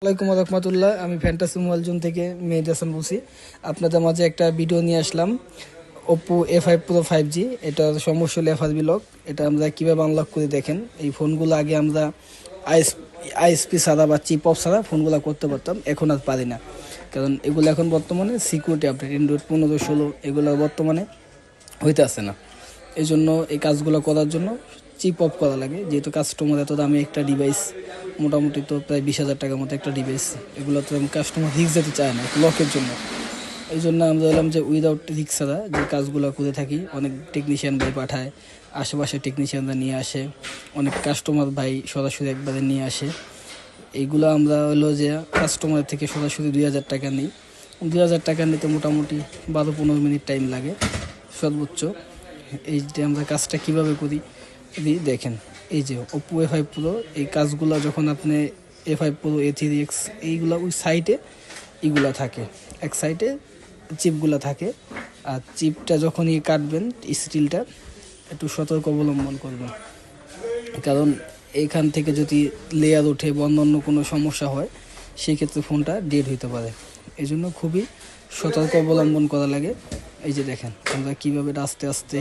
আসসালামাইকুম রহমতুল্লাহ। আমি fantasy mobile zone থেকে মেহেদ হাসান বলছি। আপনাদের মাঝে একটা ভিডিও নিয়ে আসলাম ওপ্পো A5 Pro 5G। এটার সমস্যা হলো FRB লক। এটা আমরা কীভাবে আনলক করে দেখেন। এই ফোনগুলো আগে আমরা আইএসপি ছাড়া বা চিপ অফ ছাড়া ফোনগুলো করতে পারতাম, এখন আর পারি না। কারণ এগুলো এখন বর্তমানে সিকিউরিটি আপডেট অ্যান্ড্রয়েড 15, 16 এগুলো বর্তমানে হইতে আসে না। এই জন্য এই কাজগুলো করার জন্য চিপ অফ করা লাগে। যেহেতু কাস্টমার এত দামি একটা ডিভাইস, মোটামুটি তো প্রায় 20,000 টাকার মতো একটা ডিভাইস, এগুলো তো কাস্টমার রিস্ক যেতে চায় না লকের জন্য। এই জন্য আমরা বললাম যে উইদাউট রিস্ক ছাড়া যে কাজগুলো করে থাকি। অনেক টেকনিশিয়ান ভাই পাঠায়, আশেপাশে টেকনিশিয়ানরা নিয়ে আসে, অনেক কাস্টমার ভাই সরাসরি একবারে নিয়ে আসে। এইগুলো আমরা হলো যে কাস্টমার থেকে সরাসরি 2,000 টাকা নিই। 2,000 টাকা নিতে মোটামুটি 12-15 মিনিট টাইম লাগে সর্বোচ্চ। এই যে আমরা কাজটা কীভাবে করি দেখেন। এই যে ওপ্পো A5 Pro, এই কাজগুলো যখন আপনি A5 Pro, A3X এইগুলো ওই সাইডে এইগুলো থাকে, এক সাইডে চিপগুলো থাকে। আর চিপটা যখনই কাটবেন স্টিলটা একটু সতর্ক অবলম্বন করবেন, কারণ এইখান থেকে যদি লেয়ার ওঠে বা অন্য কোনো সমস্যা হয় সেই ক্ষেত্রে ফোনটা ডেড হইতে পারে। এই জন্য খুবই সতর্ক অবলম্বন করা লাগে। এই যে দেখেন আমরা কীভাবে আস্তে আস্তে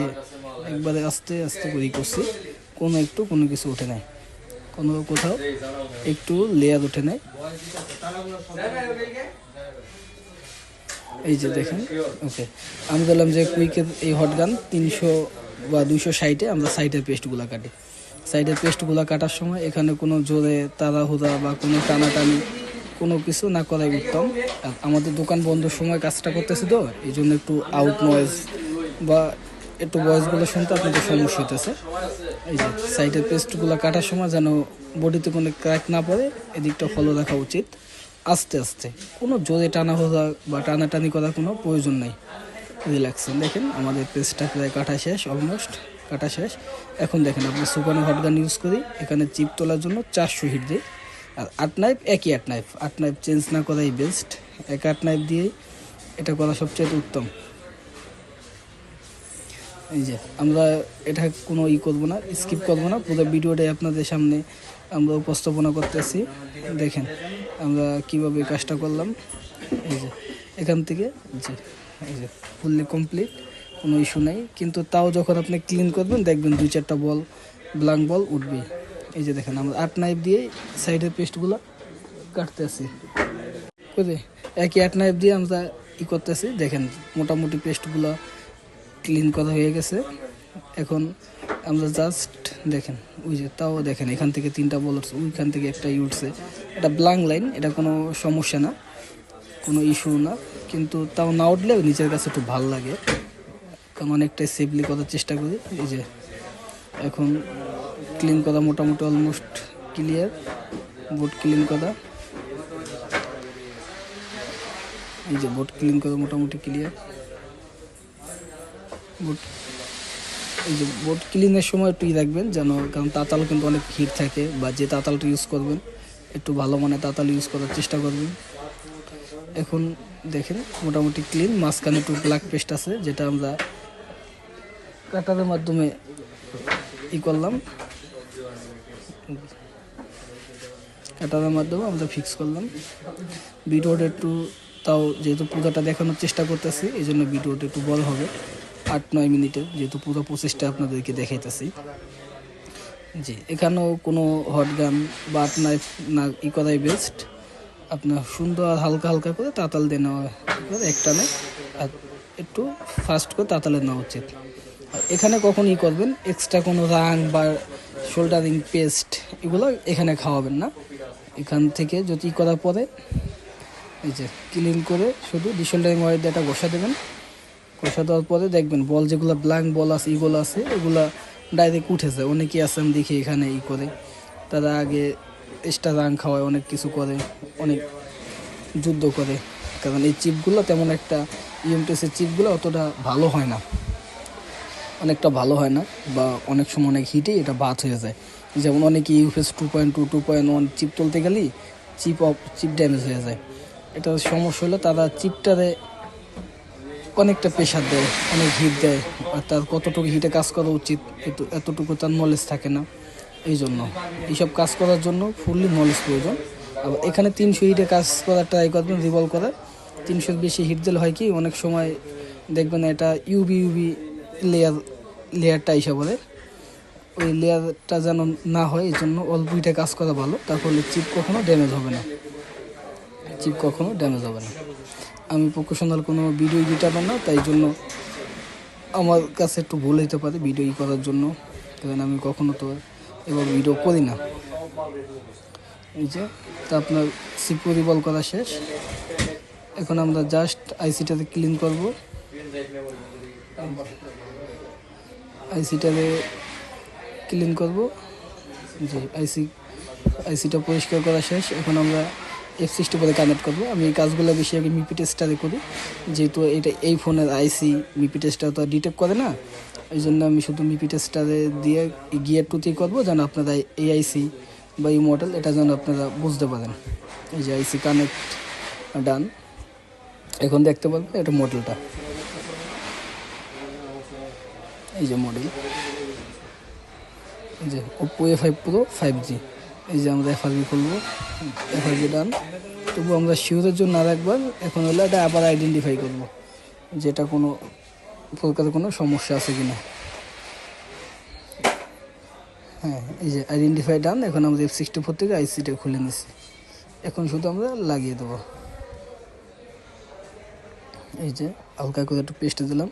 একবারে আস্তে আস্তে করছি, কোনো কিছু ওঠে নাই, কোনো কোথাও একটু লেয়ার ওঠে নাই। এই যে দেখেন। ওকে, আমি বললাম যে কুইকের এই হটগান 300 বা 260-এ আমরা সাইডের পেস্টগুলো কাটি। সাইডের পেস্টগুলো কাটার সময় এখানে কোনো জোরে তাড়াহুড়া বা কোনো টানাটানি কোনো কিছু না করাই উত্তম। আর আমাদের দোকান বন্ধের সময় কাজটা করতেছি তো, এই জন্য একটু আউট নয়েজ বা একটু ভয়েসগুলো শুনতে আপনাদের সমস্যা হইতেছে। এই যে সাইডের পেস্টগুলো কাটার সময় যেন বডিতে কোনো ক্র্যাক না পড়ে, এদিকটা ফলো রাখা উচিত। আস্তে আস্তে, কোনো জোরে টানাহুড়া বা টানাটানি করার কোনো প্রয়োজন নেই। রিল্যাক্সে দেখেন আমাদের পেস্টটা প্রায় কাটা শেষ, অলমোস্ট কাটা শেষ। এখন দেখেন আপনি সুপানো হটগান ইউজ করি, এখানে চিপ তোলার জন্য 400 হিট দিই। আর 8 নাইফ, একই 8 নাইফ, 8 নাইফ চেঞ্জ না করাই বেস্ট। 8 নাইফ দিয়েই এটা করা সবচেয়ে উত্তম। এই যে আমরা এটা কোনো করবো না, স্কিপ করবো না, পুরো ভিডিওটাই আপনাদের সামনে আমরা উপস্থাপনা করতেছি। দেখেন আমরা কিভাবে কাজটা করলাম। এই যে এখান থেকে যে এই যে ফুললি কমপ্লিট, কোনো ইস্যু নাই। কিন্তু তাও যখন আপনি ক্লিন করবেন দেখবেন 2-4টা বল, ব্ল্যাঙ্ক বল উঠবে। এই যে দেখেন আমরা 8 নাইফ দিয়ে সাইডের পেস্টগুলো কাটতেছি করে, একই 8 নাইফ দিয়ে আমরা করতেছি। দেখেন মোটামুটি পেস্টগুলো ক্লিন করা হয়ে গেছে। এখন আমরা জাস্ট দেখেন, ওই যে তাও দেখেন এখান থেকে 3টা বল উঠছে, ওইখান থেকে একটা উঠছে। এটা ব্ল্যাঙ্ক লাইন, এটা কোনো সমস্যা না, কোনো ইস্যু না। কিন্তু তাও না উঠলেও নিজের কাছে একটু ভালো লাগে, কারণ অনেকটাই সেফলি করার চেষ্টা করি। এই যে এখন ক্লিন করা মোটামুটি অলমোস্ট ক্লিয়ার, বোর্ড ক্লিন করা। এই যে বোর্ড ক্লিন করা মোটামুটি ক্লিয়ার। বোর্ড, এই যে বোর্ড ক্লিনের সময় একটু রাখবেন যেন, কারণ তাতাল কিন্তু অনেক হিট থাকে, বা যে তাতালটা ইউজ করবেন একটু ভালো মানের তাতাল ইউজ করার চেষ্টা করবেন। এখন দেখেন মোটামুটি ক্লিন। মাঝখানে একটু ব্ল্যাক পেস্ট আছে, যেটা আমরা কাটারের মাধ্যমে করলাম, কাটারের মাধ্যমে আমরা ফিক্স করলাম। ভিডিওটা একটু তাও যেহেতু পুরোটা দেখানোর চেষ্টা করতেছি, এই জন্য ভিডিওটা একটু বড় হবে, 8-9 মিনিটের, যেহেতু পুরো প্রসেসটা আপনাদেরকে দেখাইতেছি। জি, এখানেও কোনো হটগান বা নাইফ না করাই বেস্ট। আপনার সুন্দর হালকা হালকা করে তাতাল দিয়ে নেওয়া, একটা নেই আর একটু ফাস্ট করে তাতালে নেওয়া উচিত। আর এখানে কখন করবেন, এক্সট্রা কোনো রাং বা শোল্ডারিং পেস্ট এগুলো এখানে খাওয়াবেন না। এখান থেকে যদি করার পরে এই যে ক্লিন করে শুধু ডিশোল্ডারিং ওয়ার দিয়ে এটা ঘষা দেবেন। ঘষা দেওয়ার পরে দেখবেন বল যেগুলো ব্ল্যাঙ্ক বল আছে, ইগুলো আছে, এগুলা ডাইরেক্ট উঠেছে। অনেকেই আছে আমি দেখি এখানে করে, তারা আগে এক্সট্রা রাং খাওয়ায়, অনেক কিছু করে, অনেক যুদ্ধ করে। কারণ এই চিপগুলো তেমন একটা ইএমটিএসের চিপগুলো অতটা ভালো হয় না, অনেকটা ভালো হয় না, বা অনেক সময় অনেক হিটে এটা বাদ হয়ে যায়। যেমন অনেকে ইউএফএস 2.2, 2.1 চিপ তুলতে গেলেই চিপ ড্যামেজ হয়ে যায়। এটা সমস্যা হলে তারা চিপটারে অনেকটা প্রেশার দেয়, অনেক হিট দেয়, আর তার কতটুকু হিটে কাজ করা উচিত এতটুকু তার নলেজ থাকে না। এই জন্য এইসব কাজ করার জন্য ফুললি নলেজ প্রয়োজন। আবার এখানে 300 হিটে কাজ করার ট্রাই করবেন, রিভলভ করার। 300 বেশি হিট দিলে হয় কি অনেক সময় দেখবেন এটা ইউবি লেয়ারটা এসে বলে, ওই লেয়ারটা যেন না হয় এই জন্য অল্প হিটে কাজ করা ভালো, তারপরে চিপ কখনো ড্যামেজ হবে না, চিপ কখনো ড্যামেজ হবে না। আমি প্রফেশনাল কোনো ভিডিও এডিটার না, তাই জন্য আমার কাছে একটু ভুল হতে পারে ভিডিও করার জন্য, কারণ আমি কখনো তো এবার ভিডিও করি না। এই যে তা আপনার সিপিইউ রিভলভ করা শেষ। এখন আমরা জাস্ট আইসিটাতে ক্লিন করব, আইসিটাতে ক্লিন করব। যে আইসিটা পরিষ্কার করা শেষ। এখন আমরা F64 কানেক্ট করবো। আমি এই কাজগুলো বেশি আগে মিপি টেস্টারে করি, যেহেতু এই ফোনের আইসি মিপি টেস্টার তো ডিটেক্ট করে না, এই জন্য আমি শুধু মিপি টেস্টারে দিয়ে গিয়ার টুতেই করবো, যেন আপনারা এই আইসি বা এই মডেল এটা যেন আপনারা বুঝতে পারেন। এই যে আইসি কানেক্ট ডান। এখন দেখতে পারবেন এটা মডেলটা, এই যে মডেল, এই যে Oppo A5 Pro 5G। এই যে আমরা FRB খুলবো, FRB ডান। তবু আমরা শিওরের জন্য আর একবার এখন হলে এটা আবার আইডেন্টিফাই করবো যেটা কোনো প্রকার কোনো সমস্যা আছে কিনা। হ্যাঁ, এই যে আইডেন্টিফাই ডান। এখন আমরা F64 থেকে আইসিটা খুলে নিচ্ছি। এখন শুধু আমরা লাগিয়ে দেবো। এই যে হালকা করে একটু পেস্ট দিলাম।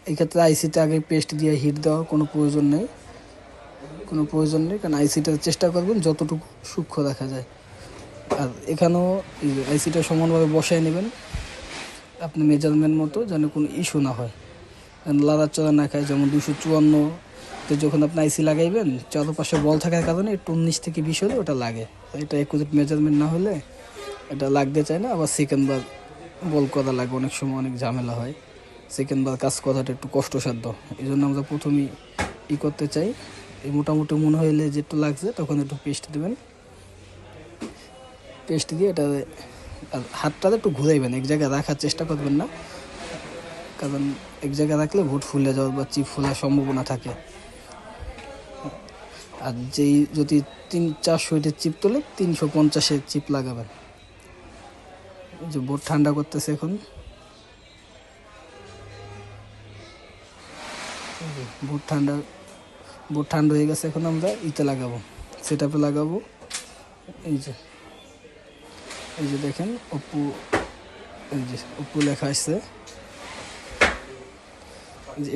এই ক্ষেত্রে আইসিটা আগে পেস্ট দিয়ে হিট দেওয়ার কোনো প্রয়োজন নেই, কারণ আইসিটা চেষ্টা করবেন যতটুকু সূক্ষ্ম রাখা যায়। আর এখানেও আইসিটা সমানভাবে বসায় নেবেন আপনি মেজারমেন্ট মতো, যেন কোনো ইস্যু না হয়, লড়াচড়া না খায়। যেমন 254-তে যখন আপনি আইসি লাগাইবেন, চারপাশে বল থাকার কারণে একটু 19 থেকে 20 হলে ওটা লাগে। এটা একুরেট মেজারমেন্ট না হলে এটা লাগতে চায় না। আবার সেকেন্ড বার বল করা লাগে, অনেক সময় অনেক ঝামেলা হয়। সেকেন্ড বার কাজ করাটা একটু কষ্টসাধ্য, এই জন্য আমরা প্রথমেই করতে চাই। এই মোটামুটি মনে হইলে যে একটু লাগছে, তখন একটু পেস্ট দেবেন। পেস্ট দিয়ে এটা আর হাতটাতে একটু ঘুরাইবেন, এক জায়গায় রাখার চেষ্টা করবেন না, কারণ এক জায়গায় রাখলে ভোট ফুলে যাওয়ার বা চিপ ফোলার সম্ভাবনা থাকে। আর যেই যদি 400 হিটের চিপ তোলে 350-এর চিপ লাগাবেন। যে বোর্ড ঠান্ডা করতেছে এখন, বোর্ড ঠান্ডা হয়ে গেছে। এখন আমরা লাগাবো, সেটআপে লাগাবো। এই যে দেখেন Oppo, এই যে Oppo লেখা আসছে।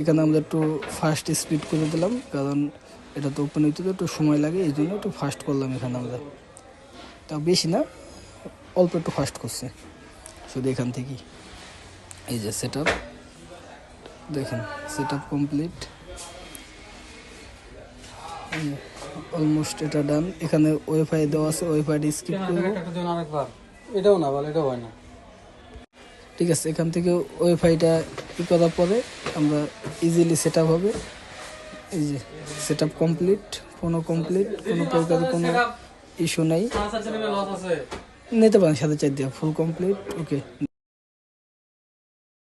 এখানে আমরা একটু ফাস্ট স্পিড করে দিলাম, কারণ এটা তো ওপেন হইতে একটু সময় লাগে, এই জন্য একটু ফাস্ট করলাম এখানে আমরা। তাও বেশি না, অল্প একটু ফাস্ট করছে শুধু এখান থেকেই। এই যে সেটআপ দেখেন, সেটআপ কমপ্লিট, অলমোস্ট এটা ডান। এখানে ওয়াইফাই দেওয়া আছে, ওয়াইফাইটা স্কিপ করব। এটাও না বল, এটাও হয় না। ঠিক আছে, এখান থেকে ওয়াইফাইটা করার পরে আমরা ইজিলি সেটআপ হবে। এই যে সেটআপ কমপ্লিট, কোনো প্রকার কোনো ইস্যু নাই, নিতে পারেন সাথে চার দিয়ে ফুল কমপ্লিট। ওকে।